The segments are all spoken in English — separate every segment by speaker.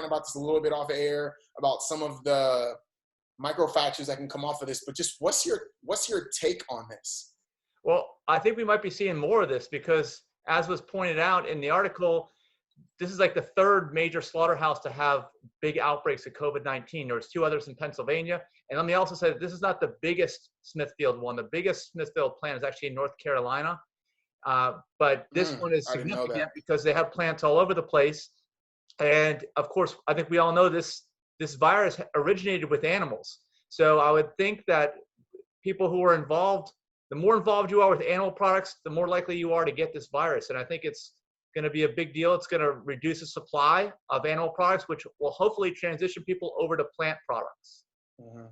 Speaker 1: talking about this a little bit off air about some of the microfractures that can come off of this, but just what's your take on this?
Speaker 2: Well, I think we might be seeing more of this because, as was pointed out in the article, this is like the third major slaughterhouse to have big outbreaks of COVID-19. There was 2 others in Pennsylvania. And let me also say that this is not the biggest Smithfield one. The biggest Smithfield plant is actually in North Carolina. But this one is significant because they have plants all over the place. And of course, I think we all know this virus originated with animals. So I would think that people who are involved, the more involved you are with animal products, the more likely you are to get this virus. And I think it's going to be a big deal. It's going to reduce the supply of animal products, which will hopefully transition people over to plant products.
Speaker 1: Mm-hmm.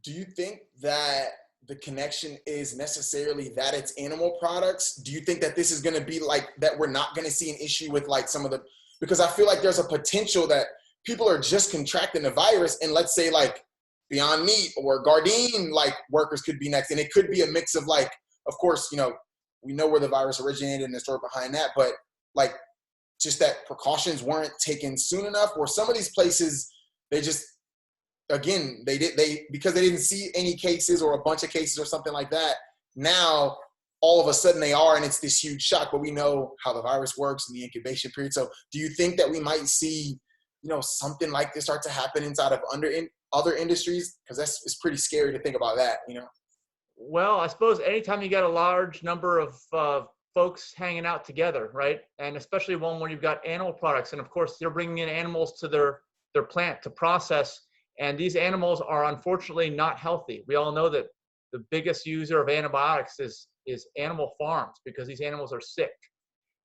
Speaker 1: Do you think that the connection is necessarily that it's animal products? Do you think that this is going to be like that? We're not going to see an issue with like some of the, because I feel like there's a potential that people are just contracting the virus, and let's say like Beyond Meat or Gardein like workers could be next, and it could be a mix of like, of course, you know, we know where the virus originated and the story behind that, but like just that precautions weren't taken soon enough, or some of these places they just, again, because they didn't see any cases or a bunch of cases or something like that. Now, all of a sudden they are, and it's this huge shock, but we know how the virus works in the incubation period. So do you think that we might see, you know, something like this start to happen inside of other industries? Because it's pretty scary to think about that, you know?
Speaker 2: Well, I suppose anytime you get a large number of folks hanging out together, right? And especially one where you've got animal products. And of course, they're bringing in animals to their plant to process. And these animals are unfortunately not healthy. We all know that the biggest user of antibiotics is animal farms because these animals are sick.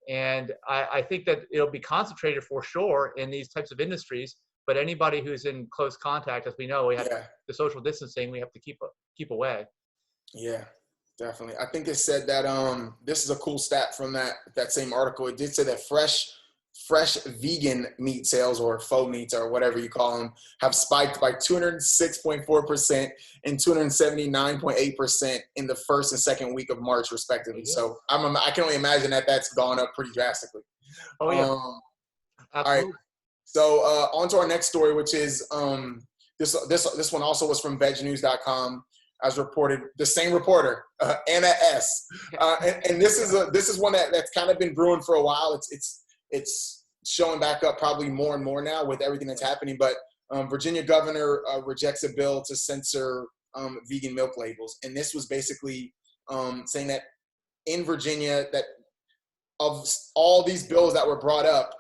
Speaker 2: And I think that it'll be concentrated for sure in these types of industries. But anybody who's in close contact, as we know, we have the social distancing, we have to keep away.
Speaker 1: Yeah, definitely. I think it said that this is a cool stat from that same article. It did say that fresh vegan meat sales, or faux meats, or whatever you call them, have spiked by 206.4% and 279.8% in the first and second week of March, respectively. So I can only imagine that that's gone up pretty drastically.
Speaker 2: Oh yeah.
Speaker 1: All right. So on to our next story, which is this one also was from VegNews.com. As reported, the same reporter, Anna S. And this is one that's kind of been brewing for a while. It's showing back up probably more and more now with everything that's happening. But Virginia governor rejects a bill to censor vegan milk labels, and this was basically saying that in Virginia, that of all these bills that were brought up,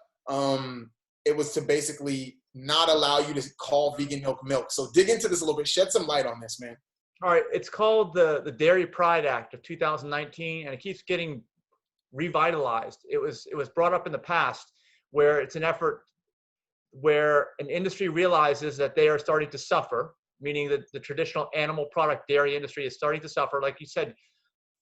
Speaker 1: it was to basically not allow you to call vegan milk. So dig into this a little bit, shed some light on this, man.
Speaker 2: All right, it's called the Dairy Pride Act of 2019, and it keeps getting revitalized. It was brought up in the past where it's an effort where an industry realizes that they are starting to suffer, meaning that the traditional animal product dairy industry is starting to suffer. Like you said,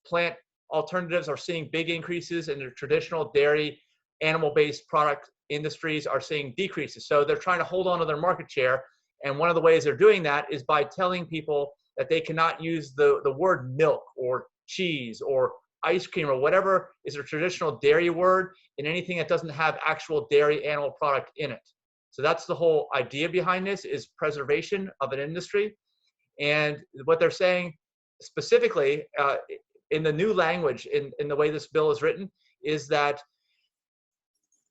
Speaker 2: plant alternatives are seeing big increases, and the traditional dairy animal-based product industries are seeing decreases. So they're trying to hold on to their market share, and one of the ways they're doing that is by telling people that they cannot use the word milk or cheese or ice cream or whatever is a traditional dairy word in anything that doesn't have actual dairy animal product in it. So that's the whole idea behind this, is preservation of an industry. And what they're saying specifically in the new language, in the way this bill is written, is that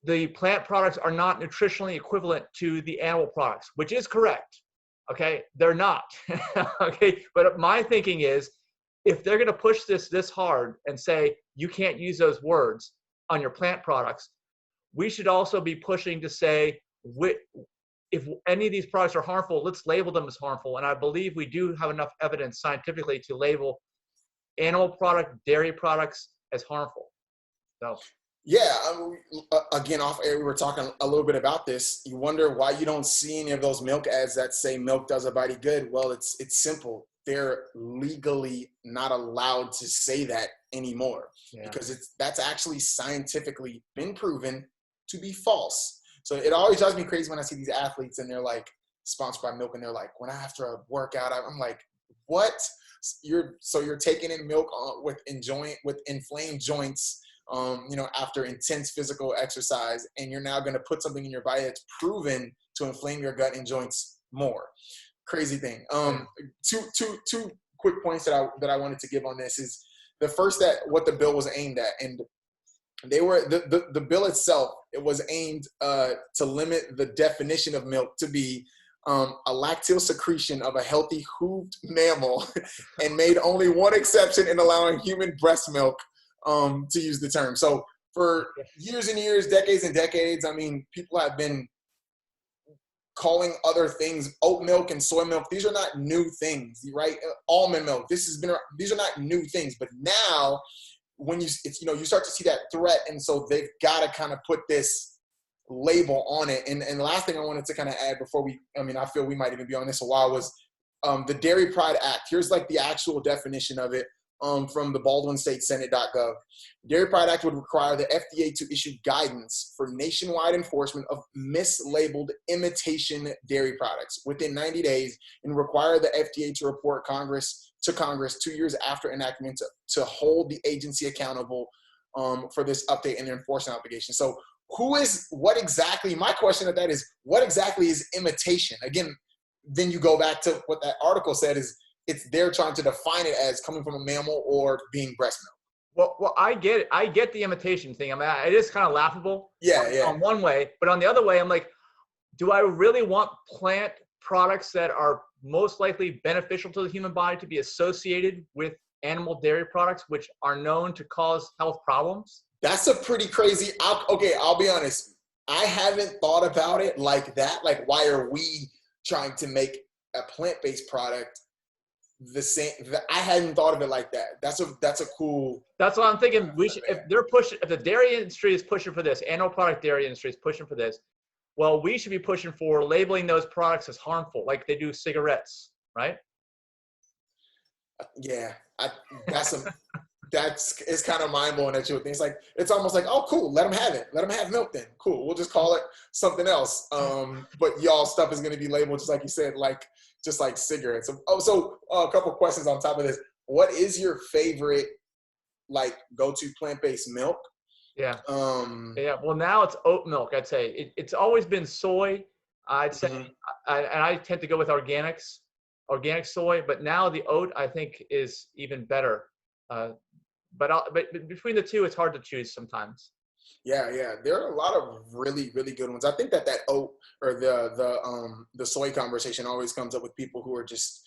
Speaker 2: the plant products are not nutritionally equivalent to the animal products, which is correct. Okay, they're not. Okay, but my thinking is, if they're going to push this hard and say you can't use those words on your plant products, we should also be pushing to say if any of these products are harmful, let's label them as harmful. And I believe we do have enough evidence scientifically to label animal product, dairy products as harmful. So.
Speaker 1: Yeah, again, off air, we were talking a little bit about this. You wonder why you don't see any of those milk ads that say milk does a body good. Well, it's simple. They're legally not allowed to say that anymore because that's actually scientifically been proven to be false. So it always drives me crazy when I see these athletes and they're like sponsored by milk, and they're like, when after a workout, I'm like, what? You're taking in milk with inflamed joints. After intense physical exercise, and you're now going to put something in your body that's proven to inflame your gut and joints more. Crazy thing. Two quick points that I wanted to give on this is the first, that what the bill was aimed at, and they were the bill itself. It was aimed to limit the definition of milk to be a lacteal secretion of a healthy hooved mammal, and made only one exception in allowing human breast milk to use the term. So for years and years, decades and decades, I mean, people have been calling other things oat milk and soy milk. These are not new things, right? Almond milk. These are not new things. But now, when you start to see that threat, and so they've got to kind of put this label on it. And the last thing I wanted to kind of add before I feel we might even be on this a while, was the Dairy Pride Act. Here's like the actual definition of it. From the BaldwinStateSenate.gov. Dairy Pride Act would require the FDA to issue guidance for nationwide enforcement of mislabeled imitation dairy products within 90 days, and require the FDA to report to Congress 2 years after enactment to hold the agency accountable for this update and their enforcement obligation. So my question at that is, what exactly is imitation? Again, then you go back to what that article said, is they're trying to define it as coming from a mammal or being breast milk.
Speaker 2: Well, I get it. I get the imitation thing. I mean, it is kind of laughable.
Speaker 1: Yeah.
Speaker 2: On one way, but on the other way, I'm like, do I really want plant products that are most likely beneficial to the human body to be associated with animal dairy products, which are known to cause health problems?
Speaker 1: That's a pretty crazy. I'll be honest. I haven't thought about it like that. Like, why are we trying to make a plant-based product the same? I hadn't thought of it like that. That's a cool.
Speaker 2: That's what I'm thinking. We should, if the dairy industry is pushing for this, animal product dairy industry is pushing for this, well, we should be pushing for labeling those products as harmful, like they do cigarettes, right?
Speaker 1: Yeah, it's kind of mind blowing that you would think. It's almost like, oh, cool, let them have it. Let them have milk then. Cool, we'll just call it something else. But y'all stuff is going to be labeled just like you said, just like cigarettes. So a couple questions on top of this. What is your favorite go-to plant-based milk?
Speaker 2: Yeah. Well, now it's oat milk. I'd say it's always been soy. I'd say, and I tend to go with organic soy. But now the oat, I think, is even better. But between the two, it's hard to choose sometimes.
Speaker 1: Yeah. There are a lot of really, really good ones. I think that oat or the soy conversation always comes up with people who are just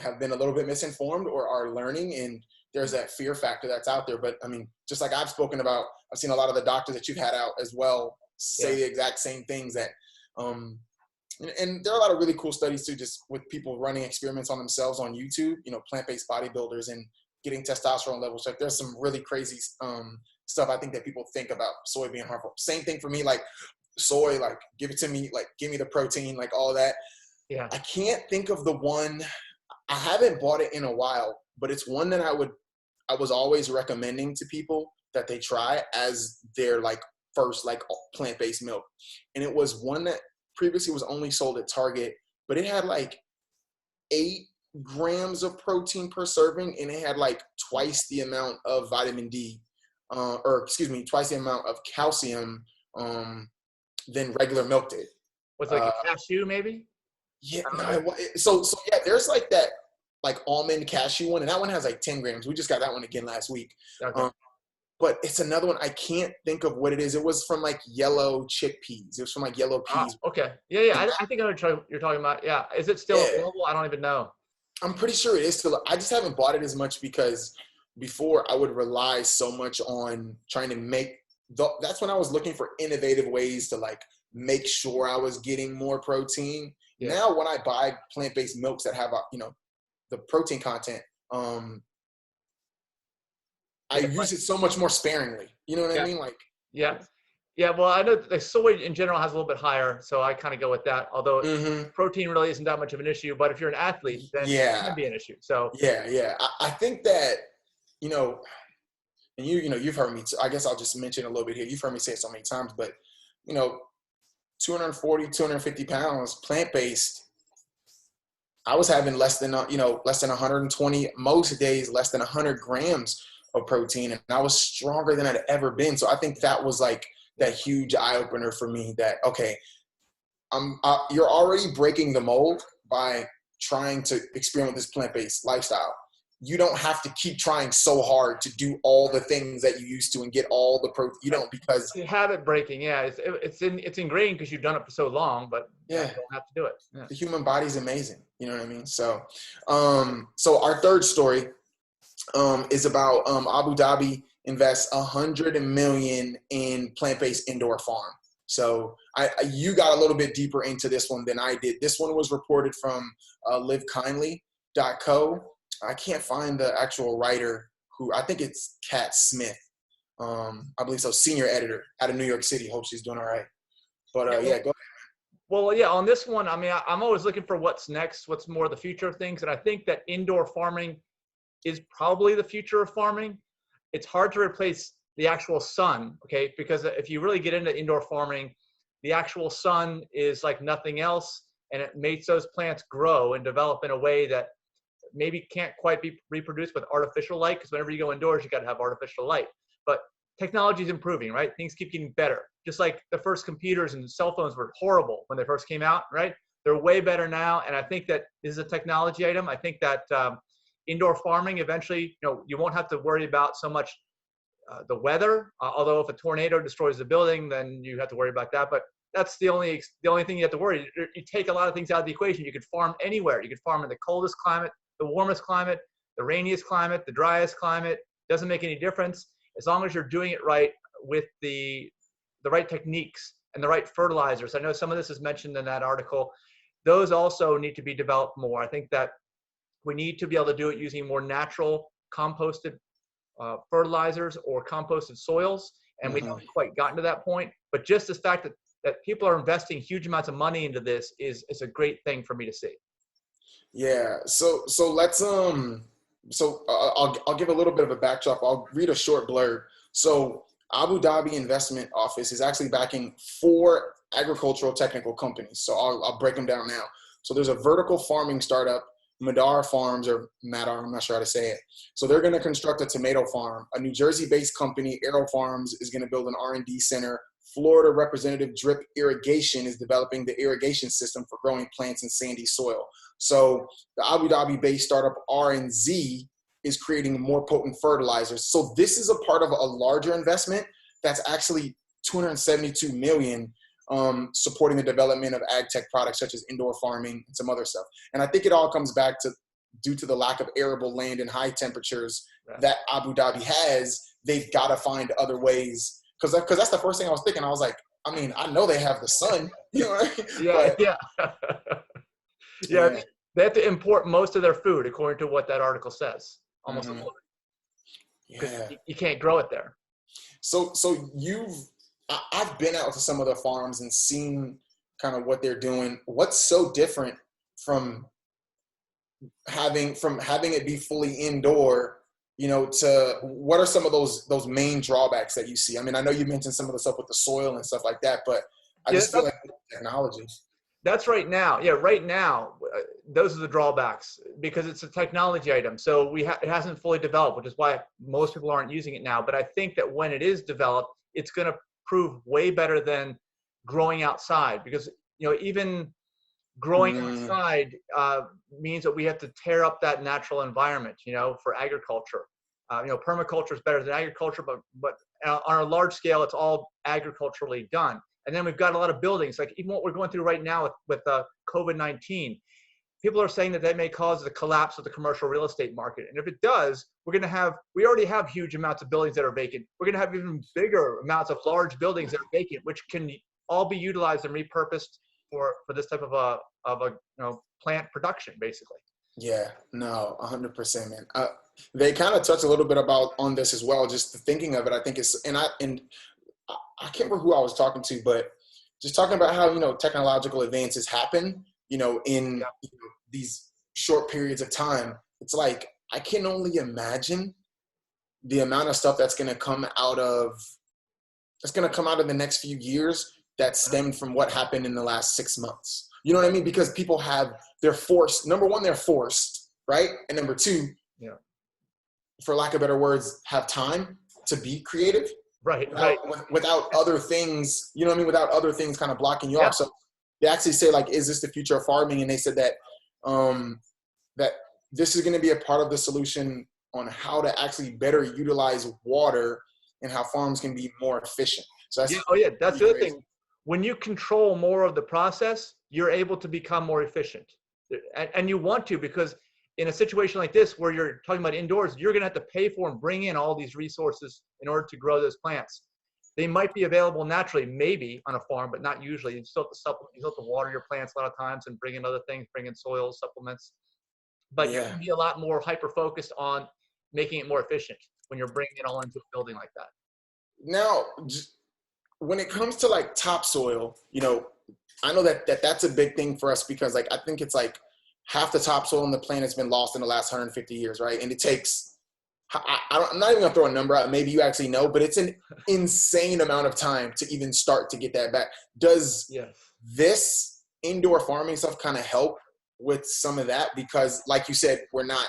Speaker 1: have been a little bit misinformed or are learning, and there's that fear factor that's out there. But I mean, just like I've spoken about, I've seen a lot of the doctors that you've had out as well say the exact same things that, and there are a lot of really cool studies too, just with people running experiments on themselves on YouTube, plant-based bodybuilders and getting testosterone levels. Like, there's some really crazy stuff I think that people think about soy being harmful. Same thing for me, like soy, like give it to me, like give me the protein, like all that.
Speaker 2: Yeah.
Speaker 1: I can't think of the one. I haven't bought it in a while, but it's one that I was always recommending to people that they try as their first plant-based milk. And it was one that previously was only sold at Target, but it had 8 grams of protein per serving, and it had twice the amount of vitamin D, twice the amount of calcium than regular milk did.
Speaker 2: Was it a cashew maybe?
Speaker 1: Yeah, no. So yeah, there's that almond cashew one, and that one has 10 grams. We just got that one again last week.
Speaker 2: Okay.
Speaker 1: But it's another one. I can't think of what it is. It was from yellow chickpeas. It was from yellow peas.
Speaker 2: Okay. Yeah. I think I know what you're talking about. Yeah. Is it still available? I don't even know.
Speaker 1: I'm pretty sure it is still. I just haven't bought it as much because before I would rely so much on trying to make that's when I was looking for innovative ways to make sure I was getting more protein. Yeah. Now when I buy plant-based milks that have the protein content, I use it so much more sparingly. You know what I mean?
Speaker 2: Yeah. Well, I know the soy in general has a little bit higher, so I kind of go with that. Although protein really isn't that much of an issue, but if you're an athlete, then it can be an issue. So
Speaker 1: yeah. I think that and you've heard me. I guess I'll just mention a little bit here. You've heard me say it so many times, but 240, 250 pounds plant-based. I was having less than 120, most days less than 100 grams of protein, and I was stronger than I'd ever been. So I think that was that huge eye opener for me that, okay, you're already breaking the mold by trying to experiment this plant-based lifestyle. You don't have to keep trying so hard to do all the things that you used to and get all the protein. You don't, because
Speaker 2: habit breaking. Yeah, it's ingrained because you've done it for so long, but
Speaker 1: yeah,
Speaker 2: you don't have to do it. Yeah.
Speaker 1: the human body's amazing. You know what I mean? So, so our third story is about Abu Dhabi invests $100 million in plant-based indoor farm. So you got a little bit deeper into this one than I did. This one was reported from livekindly.co. I can't find the actual writer who, I think it's Kat Smith. I believe so, senior editor out of New York City. Hope she's doing all right. But yeah, go ahead.
Speaker 2: Well, yeah, on this one, I mean, I'm always looking for what's next, what's more the future of things. And I think that indoor farming is probably the future of farming. It's hard to replace the actual sun, okay? Because if you really get into indoor farming, the actual sun is like nothing else, and it makes those plants grow and develop in a way that maybe can't quite be reproduced with artificial light, because whenever you go indoors, you got to have artificial light. But technology is improving, right? Things keep getting better. Just like the first computers and cell phones were horrible when they first came out, right? They're way better now, and I think that this is a technology item. I think that indoor farming eventually, you won't have to worry about so much the weather. Although if a tornado destroys the building, then you have to worry about that. But that's the only thing you have to worry. You take a lot of things out of the equation. You could farm anywhere. You could farm in the coldest climate, the warmest climate, the rainiest climate, the driest climate. Doesn't make any difference as long as you're doing it right with the right techniques and the right fertilizers. I know some of this is mentioned in that article. Those also need to be developed more. I think that we need to be able to do it using more natural composted fertilizers or composted soils, and we haven't quite gotten to that point. But just the fact that people are investing huge amounts of money into this is a great thing for me to see.
Speaker 1: Yeah. So let's I'll give a little bit of a backdrop. I'll read a short blurb. So Abu Dhabi Investment Office is actually backing 4 agricultural technical companies. So I'll break them down now. So there's a vertical farming startup, Madar Farms, or Madar, I'm not sure how to say it. So they're going to construct a tomato farm. A New Jersey-based company, Aero Farms, is going to build an R&D center. Florida representative Drip Irrigation is developing the irrigation system for growing plants in sandy soil. So the Abu Dhabi-based startup R&Z is creating more potent fertilizers. So this is a part of a larger investment that's actually $272 million, supporting the development of ag tech products such as indoor farming and some other stuff. And I think it all comes back to, due to the lack of arable land and high temperatures that Abu Dhabi has, they've got to find other ways. Because that's the first thing I was thinking. I was like, I mean, I know they have the sun, you know, right?
Speaker 2: Yeah. Yeah. They have to import most of their food, according to what that article says. Almost all of it. Because you can't grow it there.
Speaker 1: So I've been out to some of the farms and seen kind of what they're doing. What's so different from having it be fully indoor, to what are some of those main drawbacks that you see? I mean, I know you mentioned some of the stuff with the soil and stuff like that, but I just feel like technology.
Speaker 2: That's right now. Yeah, right now, those are the drawbacks because it's a technology item. So it hasn't fully developed, which is why most people aren't using it now. But I think that when it is developed, it's going to prove way better than growing outside, because even growing outside means that we have to tear up that natural environment, for agriculture. Permaculture is better than agriculture, but on a large scale, it's all agriculturally done. And then we've got a lot of buildings, like even what we're going through right now with COVID-19. People are saying that may cause the collapse of the commercial real estate market. And if it does, we already have huge amounts of buildings that are vacant. We're going to have even bigger amounts of large buildings that are vacant, which can all be utilized and repurposed for this type of a plant production, basically.
Speaker 1: Yeah, no, 100%, man. They kind of touch a little bit on this as well. Just thinking of it, I think I can't remember who I was talking to, but just talking about how, technological advances happen, in these short periods of time. It's like, I can only imagine the amount of stuff that's going to come out of the next few years that stemmed from what happened in the last 6 months. You know what I mean? Because people they're forced. Number one, they're forced, right? And number two, for lack of better words, have time to be creative.
Speaker 2: Right.
Speaker 1: Without other things, without other things kind of blocking you off. So they actually say like, is this the future of farming? And they said that that this is going to be a part of the solution on how to actually better utilize water and how farms can be more efficient. So
Speaker 2: Yeah.
Speaker 1: that's
Speaker 2: Oh yeah. That's
Speaker 1: pretty
Speaker 2: the other
Speaker 1: crazy.
Speaker 2: thing. When you control more of the process, you're able to become more efficient. And you want to, because in a situation like this, where you're talking about indoors, you're going to have to pay for and bring in all these resources in order to grow those plants. They might be available naturally, maybe on a farm, but not usually. You still have to supplement, you still have to water your plants a lot of times and bring in other things, bring in soil supplements. But you're going
Speaker 1: Yeah.
Speaker 2: to be a lot more hyper focused on making it more efficient when you're bringing it all into a building like that.
Speaker 1: Now, when it comes to like topsoil, I know that that's a big thing for us because like I think it's like half the topsoil on the planet's been lost in the last 150 years, right? And it takes, I'm not even gonna throw a number out. Maybe you actually know, but it's an insane amount of time to even start to get that back. Does
Speaker 2: Yes.
Speaker 1: this indoor farming stuff kind of help with some of that? Because like you said, we're not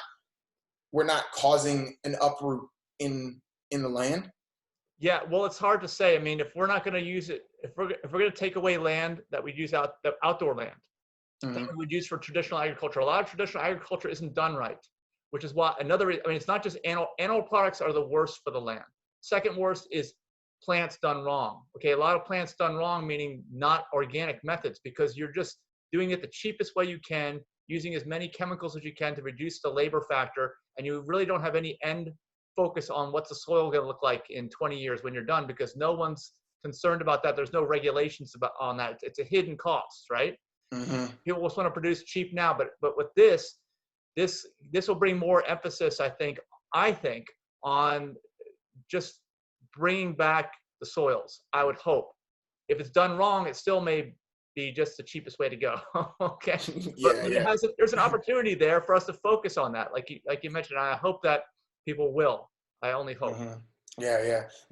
Speaker 1: causing an uproot in the land.
Speaker 2: Yeah, well, it's hard to say. I mean, if we're not going to use it, if we're going to take away land that we use the outdoor land that
Speaker 1: Mm-hmm.
Speaker 2: we would use for traditional agriculture, a lot of traditional agriculture isn't done right, which is why another. I mean, it's not just animal products are the worst for the land. Second worst is plants done wrong. Okay, a lot of plants done wrong, meaning not organic methods, because you're just doing it the cheapest way you can, using as many chemicals as you can to reduce the labor factor, and you really don't have any end focus on what's the soil going to look like in 20 years when you're done, because no one's concerned about that. There's no regulations on that. It's a hidden cost, right?
Speaker 1: Mm-hmm.
Speaker 2: People just want to produce cheap now, but with this will bring more emphasis, I think, on just bringing back the soils. I would hope. If it's done wrong, it still may be just the cheapest way to go. Okay, but
Speaker 1: Yeah, yeah.
Speaker 2: there's an opportunity there for us to focus on that, like you mentioned. I hope that people will. I only hope.
Speaker 1: Mm-hmm. Yeah,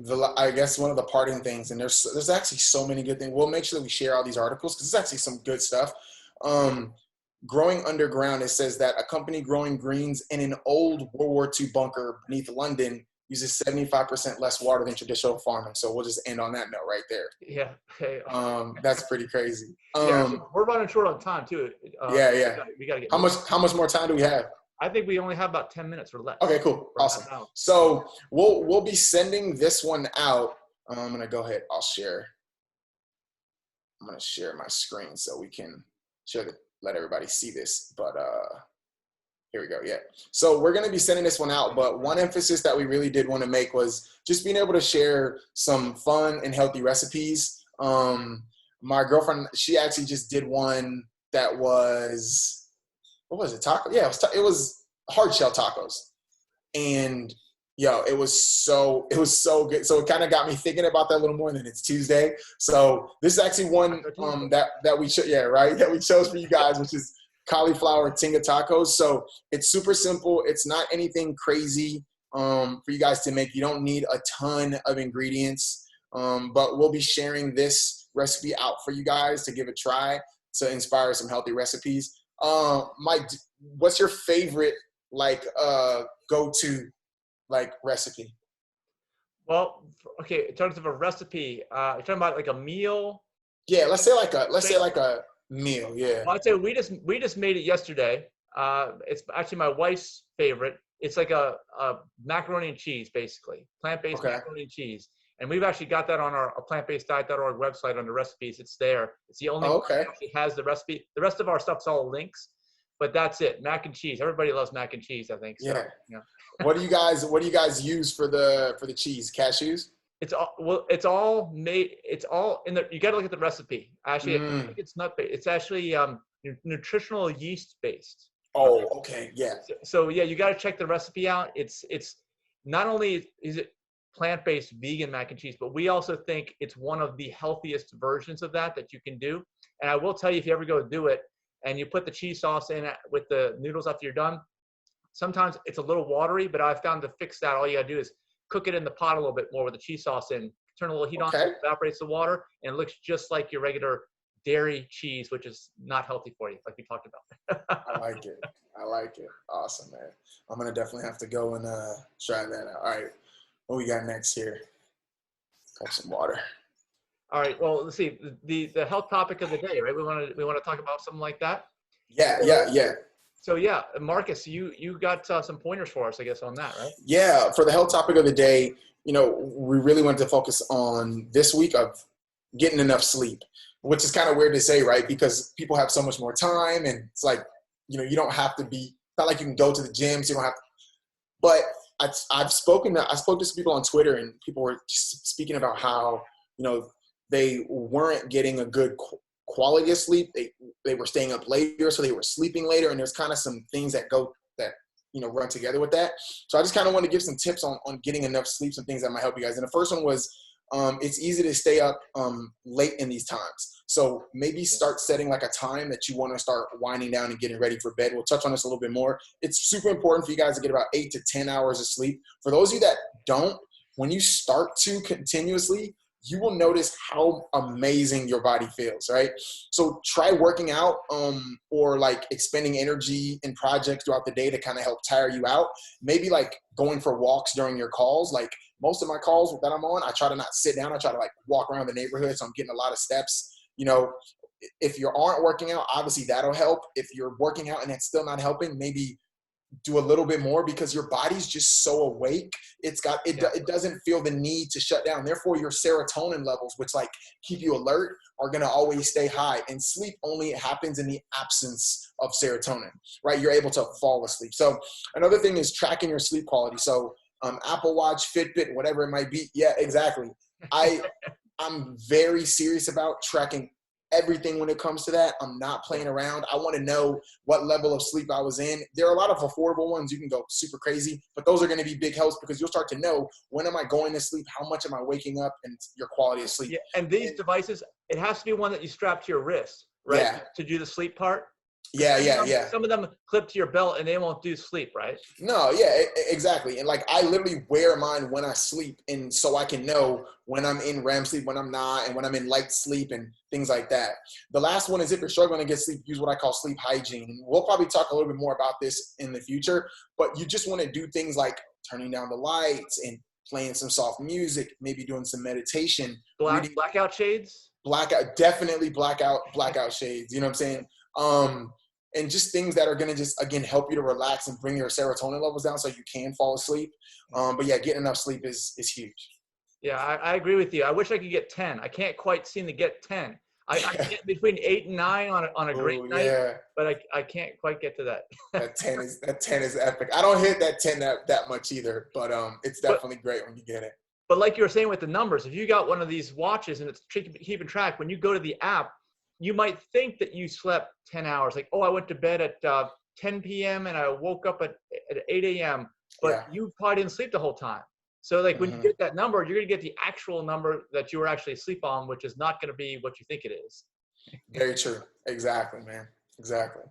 Speaker 1: yeah. I guess one of the parting things, and there's actually so many good things. We'll make sure that we share all these articles because it's actually some good stuff. Um, Growing underground, it says that a company growing greens in an old World War II bunker beneath London uses 75% less water than traditional farming. So we'll just end on that note right there.
Speaker 2: Yeah. Hey,
Speaker 1: That's pretty crazy.
Speaker 2: yeah. We're running short on time too.
Speaker 1: Yeah, yeah.
Speaker 2: We got to get
Speaker 1: How
Speaker 2: moving.
Speaker 1: much more time do we have?
Speaker 2: I think we only have about 10 minutes or less.
Speaker 1: Okay, cool.
Speaker 2: For half
Speaker 1: Awesome.
Speaker 2: an hour.
Speaker 1: So we'll be sending this one out. I'm gonna go ahead. I'm gonna share my screen so we can let everybody see this. But here we go. Yeah. So we're gonna be sending this one out. But one emphasis that we really did want to make was just being able to share some fun and healthy recipes. My girlfriend, she actually just did one that was, what was it? Taco? Yeah, it was hard shell tacos. And it was so good. So it kind of got me thinking about that a little more. And then it's Tuesday, so this is actually one that we that we chose for you guys, which is cauliflower tinga tacos. So it's super simple. It's not anything crazy for you guys to make. You don't need a ton of ingredients, but we'll be sharing this recipe out for you guys to give a try to inspire some healthy recipes. Mike, what's your favorite go-to recipe?
Speaker 2: Well, okay. In terms of a recipe, you're talking about like a meal.
Speaker 1: Yeah, let's say like a meal. Yeah.
Speaker 2: Well, I'd say we just made it yesterday. It's actually my wife's favorite. It's like a macaroni and cheese, basically plant-based
Speaker 1: Okay.
Speaker 2: macaroni and cheese. And we've actually got that on our aPlantBasedDiet.org website under recipes. It's there. It's the only one that actually has the recipe. The rest of our stuff's all links, but that's it. Mac and cheese. Everybody loves mac and cheese, I think. So,
Speaker 1: Yeah. What do you guys use for the cheese? Cashews?
Speaker 2: It's all made. It's all in the. You got to look at the recipe. Actually, I think it's nut based. It's actually nutritional yeast based.
Speaker 1: Oh, okay. Yeah.
Speaker 2: So yeah, you got to check the recipe out. It's not only is it plant-based vegan mac and cheese, but we also think it's one of the healthiest versions of that you can do. And I will tell you, if you ever go do it and you put the cheese sauce in with the noodles after you're done, sometimes it's a little watery, but I've found to fix that, all you gotta do is cook it in the pot a little bit more with the cheese sauce in, turn a little heat on, it evaporates the water, and it looks just like your regular dairy cheese, which is not healthy for you, like we talked about.
Speaker 1: I like it. Awesome, man. I'm gonna definitely have to go and try that out. All right. What we got next here? Got some water.
Speaker 2: All right. Well, let's see the health topic of the day, right? We want to talk about something like that.
Speaker 1: Yeah,
Speaker 2: So,
Speaker 1: yeah, yeah.
Speaker 2: so yeah, Marcus, you got some pointers for us, I guess, on that, right?
Speaker 1: Yeah, for the health topic of the day, we really wanted to focus on this week of getting enough sleep, which is kind of weird to say, right? Because people have so much more time, and it's like, you don't have to be, not like you can go to the gym, so you don't have to, but I spoke to some people on Twitter, and people were just speaking about how, they weren't getting a good quality of sleep. They were staying up later, so they were sleeping later, and there's kind of some things that run together with that. So I just kind of want to give some tips on getting enough sleep, some things that might help you guys. And the first one was, it's easy to stay up late in these times. So maybe start setting like a time that you want to start winding down and getting ready for bed. We'll touch on this a little bit more. It's super important for you guys to get about 8 to 10 hours of sleep. For those of you that don't, when you start to continuously, you will notice how amazing your body feels, right? So try working out or like expending energy in projects throughout the day to kind of help tire you out. Maybe like going for walks during your calls. Like most of my calls that I'm on, I try to not sit down. I try to like walk around the neighborhood, so I'm getting a lot of steps. If you aren't working out, obviously that'll help. If you're working out and it's still not helping, maybe do a little bit more, because your body's just so awake. It doesn't feel the need to shut down. Therefore, your serotonin levels, which like keep you alert, are going to always stay high. And sleep only happens in the absence of serotonin, right? You're able to fall asleep. So another thing is tracking your sleep quality. So Apple Watch, Fitbit, whatever it might be. Yeah, exactly. I'm very serious about tracking everything when it comes to that. I'm not playing around. I want to know what level of sleep I was in. There are a lot of affordable ones. You can go super crazy, but those are going to be big helps, because you'll start to know, when am I going to sleep? How much am I waking up? And your quality of sleep.
Speaker 2: Yeah, and these devices, it has to be one that you strap to your wrist, right?
Speaker 1: Yeah.
Speaker 2: To do the sleep part.
Speaker 1: Yeah.
Speaker 2: Some of them clip to your belt and they won't do sleep, right?
Speaker 1: No, yeah, exactly. And like I literally wear mine when I sleep, and so I can know when I'm in REM sleep, when I'm not, and when I'm in light sleep and things like that. The last one is, if you're struggling to get sleep, use what I call sleep hygiene. And we'll probably talk a little bit more about this in the future, but you just want to do things like turning down the lights and playing some soft music, maybe doing some meditation.
Speaker 2: Blackout shades?
Speaker 1: Definitely blackout shades. You know what I'm saying? And just things that are going to just, again, help you to relax and bring your serotonin levels down so you can fall asleep. But yeah, getting enough sleep is huge.
Speaker 2: Yeah, I agree with you. I wish I could get 10. I can't quite seem to get 10. I get between 8 and 9 on a great night, but I can't quite get to that.
Speaker 1: that 10 is epic. I don't hit that 10 that much either, but it's definitely great when you get it.
Speaker 2: But like you were saying with the numbers, if you got one of these watches and it's keeping track, when you go to the app, you might think that you slept 10 hours. Like, oh, I went to bed at 10 p.m. and I woke up at 8 a.m. But you probably didn't sleep the whole time. So like when you get that number, you're going to get the actual number that you were actually asleep on, which is not going to be what you think it is.
Speaker 1: Very true. Exactly, man. Exactly.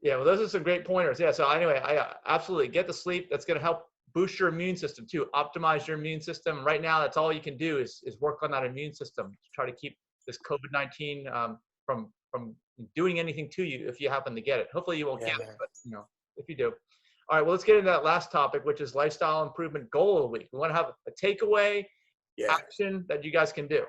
Speaker 2: Yeah, well, those are some great pointers. Yeah, so anyway, I absolutely get the sleep. That's going to help boost your immune system too, optimize your immune system. Right now, that's all you can do is work on that immune system to try to keep this COVID-19 from doing anything to you if you happen to get it. Hopefully you won't get it, but if you do. All right, well, let's get into that last topic, which is lifestyle improvement goal of the week. We want to have a takeaway action that you guys can do.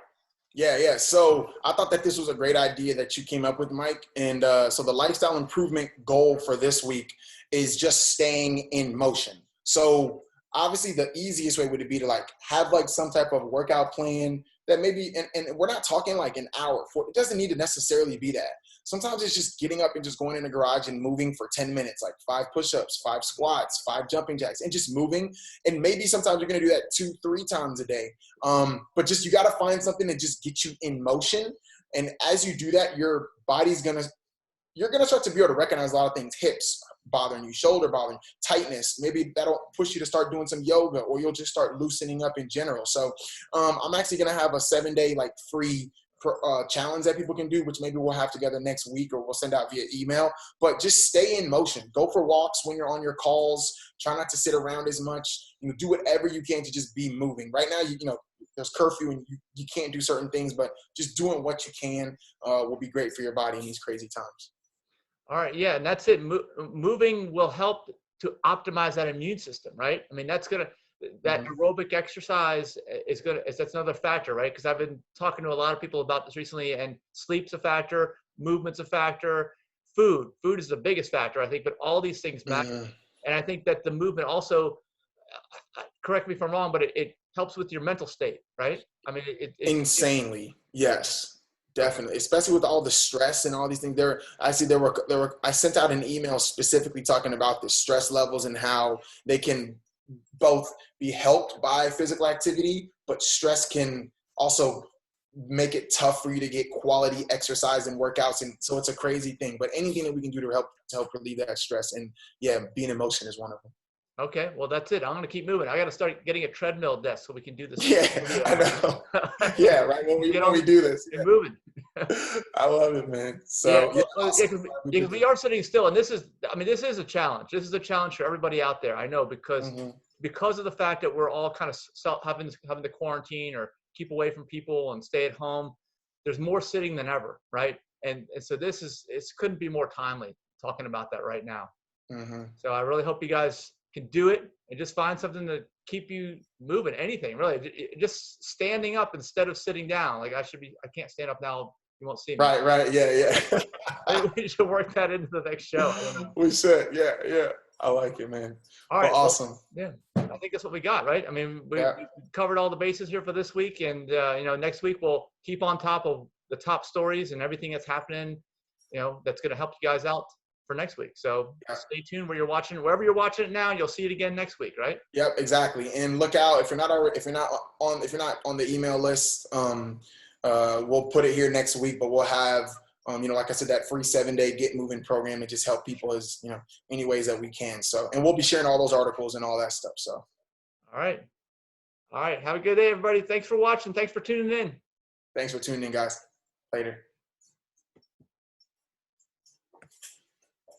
Speaker 1: Yeah. So I thought that this was a great idea that you came up with, Mike. And so the lifestyle improvement goal for this week is just staying in motion. So obviously the easiest way would be to like have like some type of workout plan that maybe, and we're not talking like an hour. It doesn't need to necessarily be that. Sometimes it's just getting up and just going in the garage and moving for 10 minutes, like 5 push-ups, 5 squats, 5 jumping jacks, and just moving. And maybe sometimes you're going to do that 2-3 times a day. But just, you got to find something that just gets you in motion. And as you do that, your body's you're going to start to be able to recognize a lot of things. Hips bothering you, shoulder bothering, tightness. Maybe that'll push you to start doing some yoga, or you'll just start loosening up in general. So I'm actually going to have a 7-day like free challenge that people can do, which maybe we'll have together next week, or we'll send out via email. But just stay in motion. Go for walks when you're on your calls. Try not to sit around as much. Do whatever you can to just be moving. Right now, there's curfew and you can't do certain things, but just doing what you can will be great for your body in these crazy times.
Speaker 2: All right, yeah, and that's it. Moving will help to optimize that immune system, right? I mean, that's gonna. that
Speaker 1: Mhm.
Speaker 2: aerobic exercise that's another factor, right? Because I've been talking to a lot of people about this recently, and sleep's a factor, movement's a factor, food is the biggest factor, I think, but all these things matter.
Speaker 1: Mhm.
Speaker 2: And I think that the movement also, correct me if I'm wrong, but it helps with your mental state, right? I mean,
Speaker 1: Insanely, yes,
Speaker 2: okay.
Speaker 1: definitely. Especially with all the stress and all these things. I sent out an email specifically talking about the stress levels and how they can both be helped by physical activity, but stress can also make it tough for you to get quality exercise and workouts. And so it's a crazy thing. But anything that we can do to help relieve that stress, and yeah, being in motion is one of them.
Speaker 2: Okay, well that's it. I'm gonna keep moving. I got to start getting a treadmill desk so we can do this
Speaker 1: Yeah,
Speaker 2: video.
Speaker 1: I know. Yeah, right. When
Speaker 2: Get
Speaker 1: when
Speaker 2: on
Speaker 1: we do this,
Speaker 2: and moving.
Speaker 1: I love it, man.
Speaker 2: Yeah,
Speaker 1: So yeah,
Speaker 2: yeah,
Speaker 1: awesome.
Speaker 2: because we are sitting still, and this is, I mean, this is a challenge. This is a challenge for everybody out there. I know
Speaker 1: Mhm.
Speaker 2: because of the fact that we're all kind of having the quarantine or keep away from people and stay at home. There's more sitting than ever, right? And so it couldn't be more timely talking about that right now.
Speaker 1: Mhm.
Speaker 2: So I really hope you guys can do it and just find something to keep you moving. Anything really, just standing up instead of sitting down. Like I can't stand up now. You won't see me.
Speaker 1: Right, right. Yeah, yeah.
Speaker 2: Maybe we should work that into the next show. I don't know.
Speaker 1: We should. Yeah, yeah. I like it, man.
Speaker 2: All
Speaker 1: Well,
Speaker 2: right. Well,
Speaker 1: awesome.
Speaker 2: yeah, I think that's what we got, right? I mean, we
Speaker 1: Yeah.
Speaker 2: covered all the bases here for this week, and next week we'll keep on top of the top stories and everything that's happening. That's going to help you guys out for next week. So
Speaker 1: Yeah.
Speaker 2: stay tuned wherever you're watching it now. You'll see it again next week, right?
Speaker 1: Yep, exactly. And look out if you're not on the email list. We'll put it here next week, but we'll have like I said, that free 7-day Get Moving program and just help people as any ways that we can. So, and we'll be sharing all those articles and all that stuff. So,
Speaker 2: All right. All right. Have a good day, everybody. Thanks for watching. Thanks for tuning in.
Speaker 1: thanks for tuning in, guys. Later.